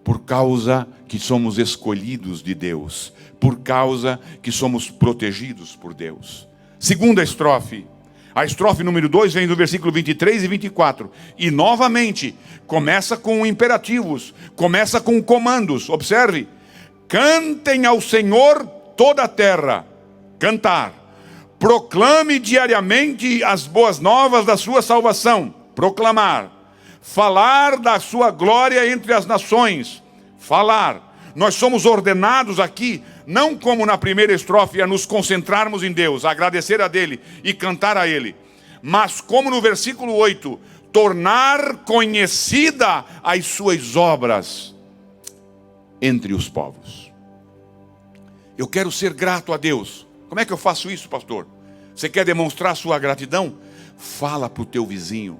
A: Por causa que somos escolhidos de Deus. Por causa que somos protegidos por Deus. Segunda estrofe. A estrofe número 2 vem do versículo 23 e 24. E novamente, começa com imperativos. Começa com comandos. Observe. Cantem ao Senhor toda a terra. Cantar. Proclame diariamente as boas novas da sua salvação. Proclamar. Falar da sua glória entre as nações. Falar. Nós somos ordenados aqui, não como na primeira estrofe, a nos concentrarmos em Deus, a agradecer a dele e cantar a ele. Mas como no versículo 8, tornar conhecida as suas obras entre os povos. Eu quero ser grato a Deus. Como é que eu faço isso, pastor? Você quer demonstrar sua gratidão? Fala para o teu vizinho.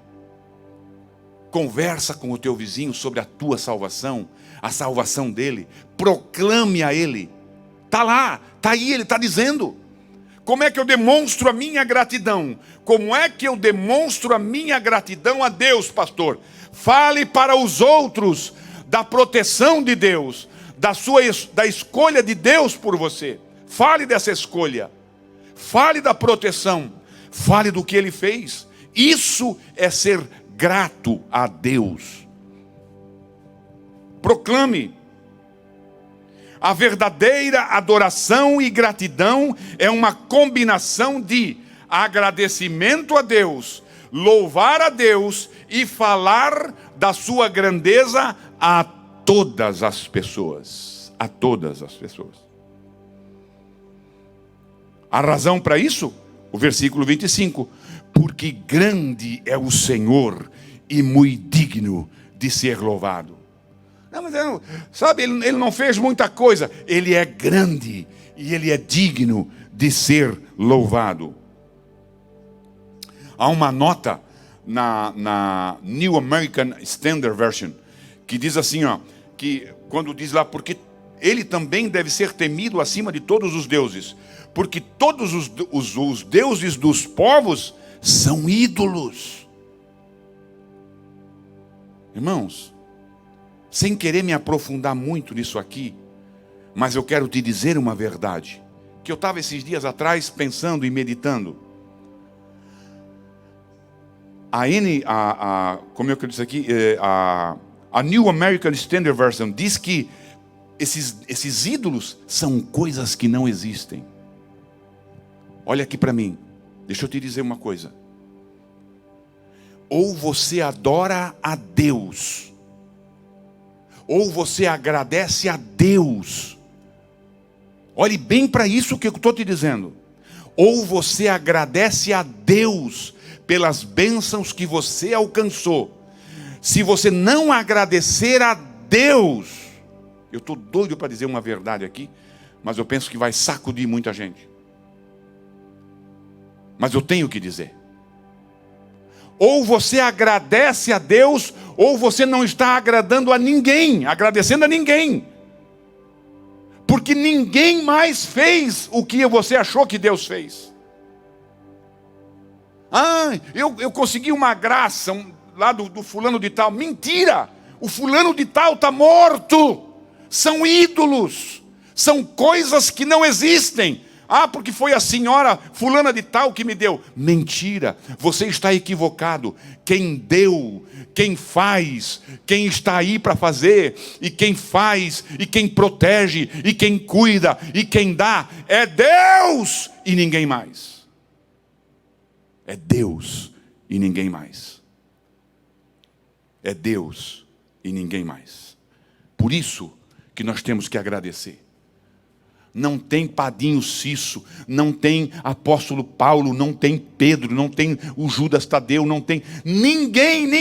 A: Conversa com o teu vizinho sobre a tua salvação, a salvação dele. Proclame a ele. Está lá, está aí, ele está dizendo. Como é que eu demonstro a minha gratidão? Como é que eu demonstro a minha gratidão a Deus, pastor? Fale para os outros da proteção de Deus, da escolha de Deus por você. Fale dessa escolha. Fale da proteção. Fale do que ele fez. Isso é ser grato a Deus. Proclame. A verdadeira adoração e gratidão é uma combinação de agradecimento a Deus, louvar a Deus e falar da sua grandeza a todas as pessoas. A todas as pessoas. A razão para isso? O versículo 25. Porque grande é o Senhor e muito digno de ser louvado. Não, mas sabe, ele não fez muita coisa. Ele é grande e ele é digno de ser louvado. Há uma nota na New American Standard Version que diz assim, ó, que quando diz lá, porque ele também deve ser temido acima de todos os deuses, porque todos os deuses dos povos são ídolos. Irmãos, sem querer me aprofundar muito nisso aqui, mas eu quero te dizer uma verdade, que eu estava esses dias atrás pensando e meditando. Como eu disse aqui, a New American Standard Version diz que esses ídolos são coisas que não existem. Olha aqui para mim, deixa eu te dizer uma coisa. Ou você adora a Deus, ou você agradece a Deus. Olhe bem para isso que eu estou te dizendo. Ou você agradece a Deus pelas bênçãos que você alcançou. Se você não agradecer a Deus, eu estou doido para dizer uma verdade aqui, mas eu penso que vai sacudir muita gente. Mas eu tenho que dizer. Ou você agradece a Deus, ou você não está agradando a ninguém, agradecendo a ninguém. Porque ninguém mais fez o que você achou que Deus fez. Eu consegui uma graça lá do fulano de tal. Mentira! O fulano de tal está morto. São ídolos. São coisas que não existem. Porque foi a senhora fulana de tal que me deu. Mentira, você está equivocado. Quem deu, quem faz, quem está aí para fazer, e quem faz, e quem protege, e quem cuida, e quem dá, é Deus e ninguém mais. É Deus e ninguém mais. É Deus e ninguém mais. Por isso que nós temos que agradecer. Não tem Padinho Cisso, não tem apóstolo Paulo, não tem Pedro, não tem o Judas Tadeu, não tem ninguém.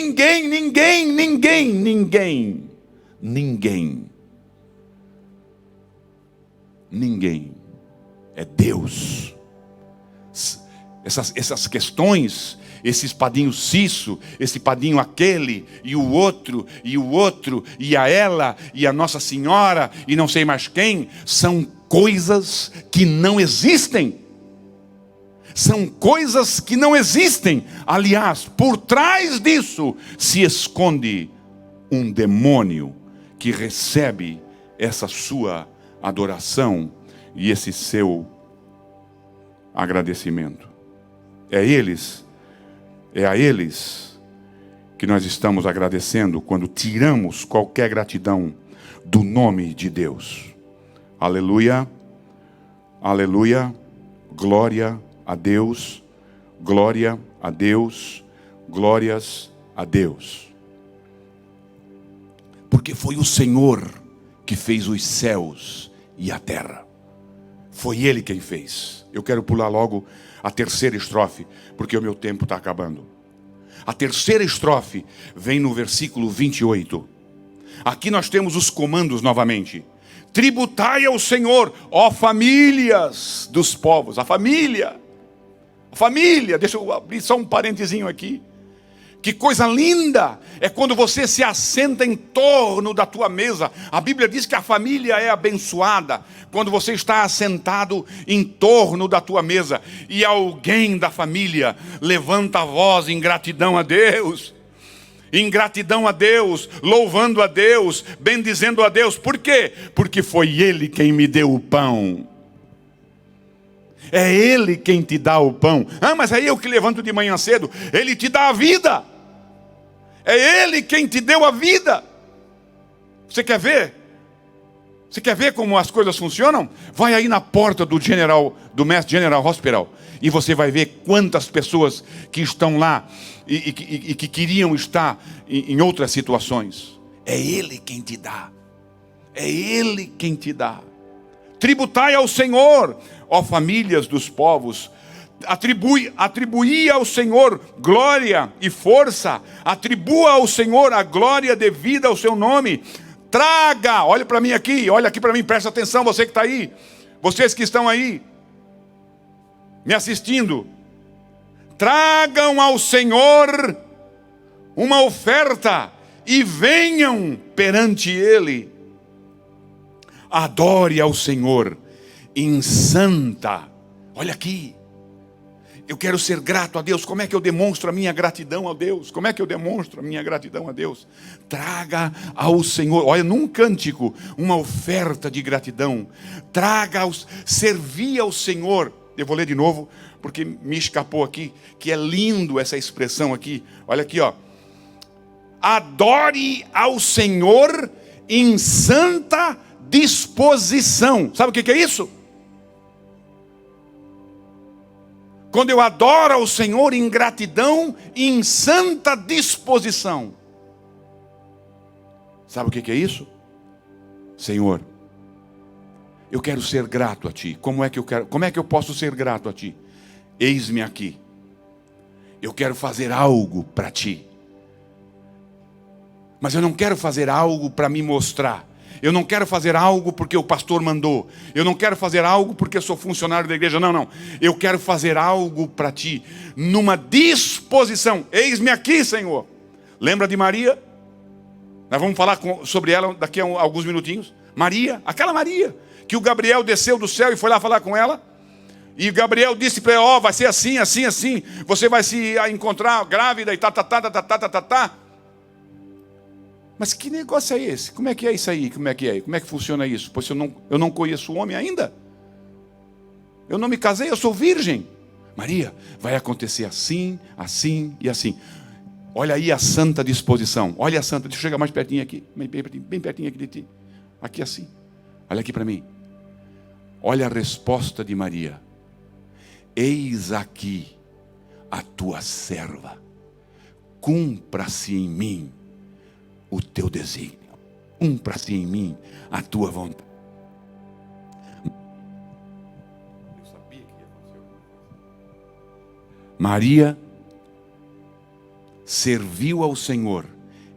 A: É Deus. Essas questões, esses Padinho Cisso, esse Padinho aquele, e o outro, e a ela, e a Nossa Senhora, e não sei mais quem, são coisas que não existem. São coisas que não existem. Aliás, por trás disso se esconde um demônio que recebe essa sua adoração e esse seu agradecimento. É a eles que nós estamos agradecendo quando tiramos qualquer gratidão do nome de Deus. Aleluia, aleluia, glória a Deus, glória a Deus, glórias a Deus. Porque foi o Senhor que fez os céus e a terra. Foi Ele quem fez. Eu quero pular logo a terceira estrofe, porque o meu tempo está acabando. A terceira estrofe vem no versículo 28. Aqui nós temos os comandos novamente. Tributai ao Senhor, ó famílias dos povos. A família, deixa eu abrir só um parentezinho aqui. Que coisa linda é quando você se assenta em torno da tua mesa. A Bíblia diz que a família é abençoada quando você está assentado em torno da tua mesa e alguém da família levanta a voz em gratidão a Deus. Em gratidão a Deus, louvando a Deus, bendizendo a Deus. Por quê? Porque foi Ele quem me deu o pão. É Ele quem te dá o pão. Mas é eu que levanto de manhã cedo. Ele te dá a vida. É Ele quem te deu a vida. Você quer ver? Você quer ver como as coisas funcionam? Vai aí na porta do Mass General Hospital e você vai ver quantas pessoas que estão lá e que queriam estar em outras situações. É Ele quem te dá. É Ele quem te dá. Tributai ao Senhor, ó famílias dos povos. Atribui ao Senhor glória e força. Atribua ao Senhor a glória devida ao seu nome. Traga, olha para mim aqui, olha aqui para mim, presta atenção, você que está aí, vocês que estão aí me assistindo. Tragam ao Senhor uma oferta e venham perante Ele. Adore ao Senhor em santa. Olha aqui. Eu quero ser grato a Deus. Como é que eu demonstro a minha gratidão a Deus? Como é que eu demonstro a minha gratidão a Deus? Traga ao Senhor, olha, num cântico, uma oferta de gratidão. Servir ao Senhor. Eu vou ler de novo, porque me escapou aqui, que é lindo essa expressão aqui. Olha aqui, ó. Adore ao Senhor em santa disposição. Sabe o que é isso? quando eu adoro ao Senhor em gratidão e em santa disposição. Sabe o que é isso? Senhor, eu quero ser grato a Ti. Como é que eu posso ser grato a Ti? Eis-me aqui. Eu quero fazer algo para Ti. Mas eu não quero fazer algo para me mostrar. Eu não quero fazer algo porque o pastor mandou. Eu não quero fazer algo porque eu sou funcionário da igreja. Não, não. Eu quero fazer algo para Ti. Numa disposição. Eis-me aqui, Senhor. Lembra de Maria? Nós vamos falar sobre ela daqui a alguns minutinhos. Maria, aquela Maria, que o Gabriel desceu do céu e foi lá falar com ela. E Gabriel disse para ela, vai ser assim, assim, assim. Você vai se encontrar grávida e tá. Mas que negócio é esse? Como é que é isso aí? Como é que funciona isso? Pois eu não conheço o homem ainda. Eu não me casei, eu sou virgem. Maria, vai acontecer assim, assim e assim. Olha aí a santa disposição. Olha a santa, deixa eu chegar mais pertinho aqui. Bem pertinho aqui de ti. Aqui assim. Olha aqui para mim. Olha a resposta de Maria. Eis aqui a tua serva. Cumpra-se em mim o teu desígnio. Cumpra-se em mim a tua vontade. Eu sabia que ia acontecer alguma coisa. Maria serviu ao Senhor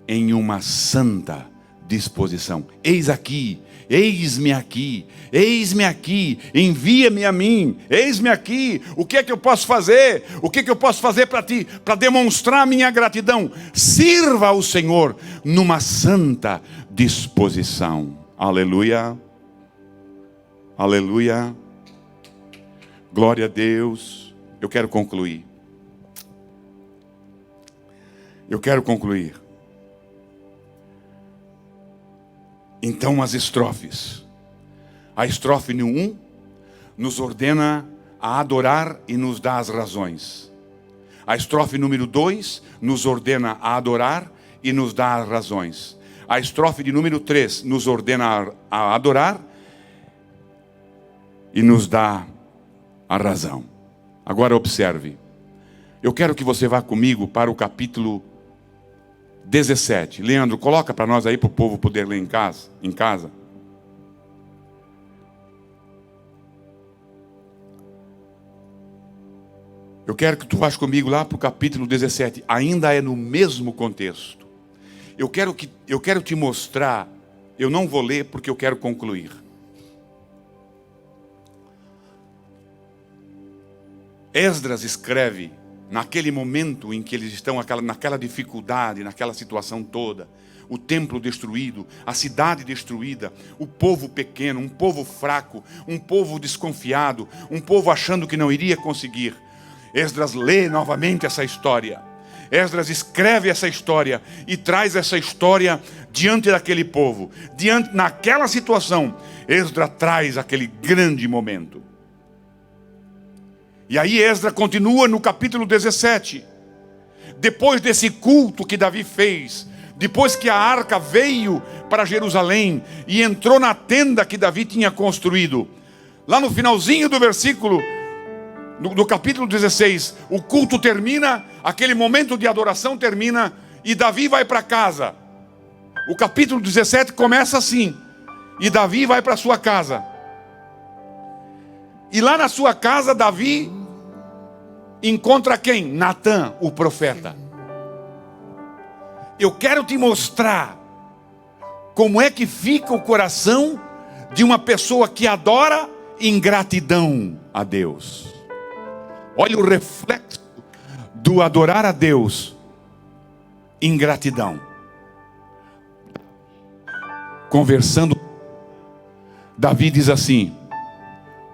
A: em uma santa disposição. Eis aqui, eis-me aqui, envia-me a mim, eis-me aqui. O que é que eu posso fazer? O que é que eu posso fazer para ti? Para demonstrar minha gratidão. Sirva ao Senhor numa santa disposição. Aleluia. Aleluia. Glória a Deus. Eu quero concluir. Então as estrofes. A estrofe 1 nos ordena a adorar e nos dá as razões. A estrofe número 2 nos ordena a adorar e nos dá as razões. A estrofe de número 3 nos ordena a adorar e nos dá a razão. Agora observe. Eu quero que você vá comigo para o capítulo 17. Leandro, coloca para nós aí para o povo poder ler em casa. Eu quero que tu vás comigo lá para o capítulo 17. Ainda é no mesmo contexto. Eu quero te mostrar. Eu não vou ler porque eu quero concluir. Esdras escreve naquele momento em que eles estão naquela dificuldade, naquela situação toda, o templo destruído, a cidade destruída, o povo pequeno, um povo fraco, um povo desconfiado, um povo achando que não iria conseguir. Esdras lê novamente essa história. Esdras escreve essa história e traz essa história diante daquele povo. Naquela situação, Esdras traz aquele grande momento. E aí Esdras continua no capítulo 17. Depois desse culto que Davi fez, depois que a arca veio para Jerusalém e entrou na tenda que Davi tinha construído, lá no finalzinho do versículo, no capítulo 16, o culto termina, aquele momento de adoração termina e Davi vai para casa. O capítulo 17 começa assim, e Davi vai para sua casa. E lá na sua casa, Davi encontra quem? Natã, o profeta. Eu quero te mostrar como é que fica o coração de uma pessoa que adora em gratidão a Deus. Olha o reflexo do adorar a Deus em gratidão. Conversando, Davi diz assim: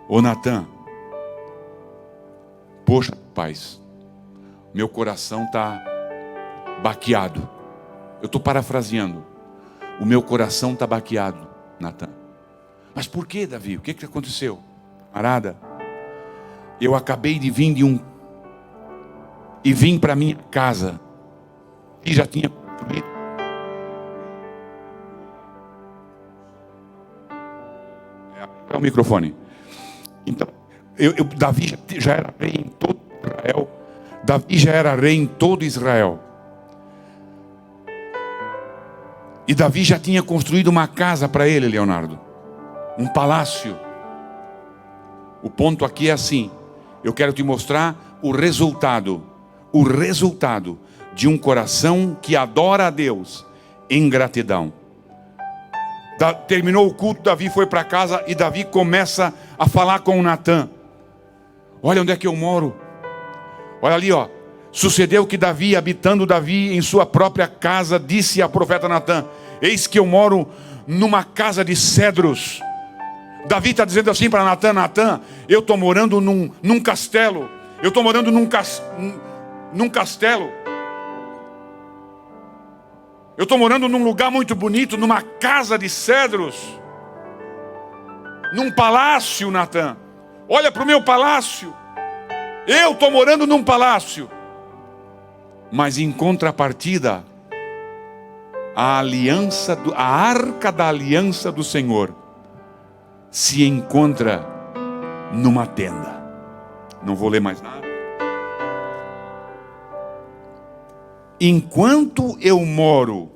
A: ô Natã, poxa, paz, meu coração está baqueado. Eu estou parafraseando. O meu coração está baqueado, Natã. Mas por que, Davi? O que aconteceu? Camarada, eu acabei de vir e vim para minha casa. E já tinha construído. É o microfone. Então, Davi já era rei em todo Israel. Davi já era rei em todo Israel. E Davi já tinha construído uma casa para ele, Leonardo. Um palácio. O ponto aqui é assim. Eu quero te mostrar o resultado de um coração que adora a Deus em gratidão. Terminou o culto, Davi foi para casa e Davi começa a falar com Natã. Olha onde é que eu moro. Olha ali, ó. Sucedeu que Davi, habitando Davi em sua própria casa, disse ao profeta Natã: eis que eu moro numa casa de cedros. Davi está dizendo assim para Natã: Natã, eu estou morando num castelo. Eu estou morando num castelo. Eu estou morando num lugar muito bonito, numa casa de cedros. Num palácio, Natã. Olha para o meu palácio. Eu estou morando num palácio. Mas em contrapartida, a arca da aliança do Senhor se encontra numa tenda. Não vou ler mais nada. Enquanto eu moro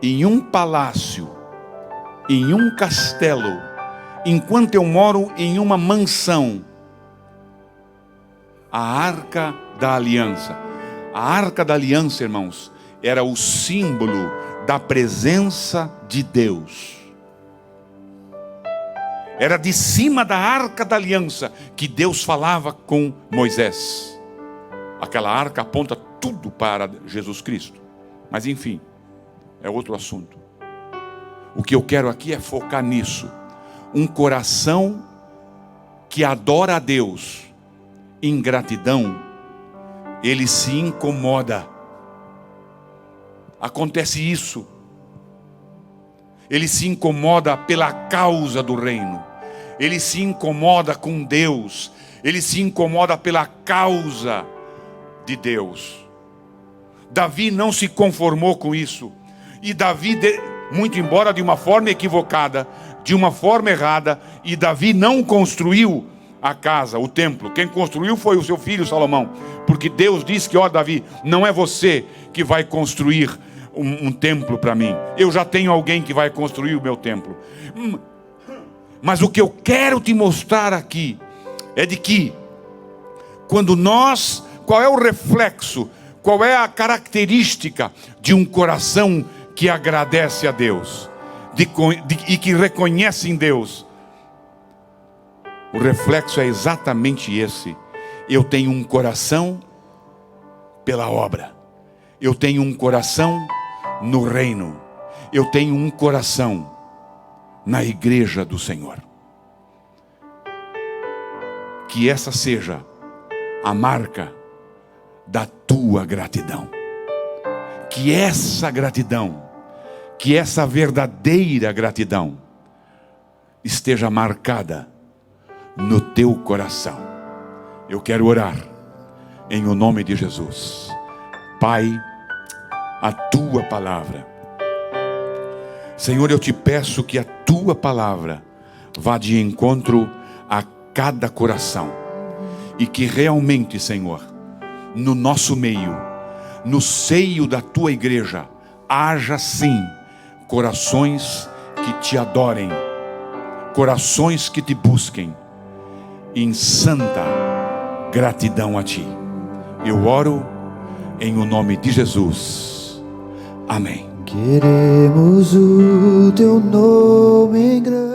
A: em um palácio, em um castelo, enquanto eu moro em uma mansão, a arca da aliança. A arca da aliança, irmãos, era o símbolo da presença de Deus. Era de cima da arca da aliança que Deus falava com Moisés. Aquela arca aponta tudo para Jesus Cristo. Mas enfim, é outro assunto. O que eu quero aqui é focar nisso. Um coração que adora a Deus em gratidão, ele se incomoda. Acontece isso. Ele se incomoda pela causa do reino. Ele se incomoda com Deus. Ele se incomoda pela causa de Deus. Davi não se conformou com isso. E Davi, muito embora de uma forma equivocada, de uma forma errada, e Davi não construiu a casa, o templo. Quem construiu foi o seu filho Salomão. Porque Deus disse que, ó Davi, não é você que vai construir um templo para mim. Eu já tenho alguém que vai construir o meu templo. Mas o que eu quero te mostrar aqui é de que qual é o reflexo, qual é a característica de um coração que agradece a Deus e que reconhece em Deus? O reflexo é exatamente esse. Eu tenho um coração pela obra. Eu tenho um coração no reino. Eu tenho um coração na igreja do Senhor. Que essa seja a marca da tua gratidão. Que essa gratidão, que essa verdadeira gratidão esteja marcada no teu coração. Eu quero orar em o nome de Jesus. Pai, a tua palavra, Senhor, eu te peço que a tua palavra vá de encontro a cada coração, e que realmente, Senhor, no nosso meio, no seio da tua igreja, haja sim corações que te adorem, corações que te busquem em santa gratidão a ti. Eu oro em o nome de Jesus. Amém.
B: Queremos o teu nome em grande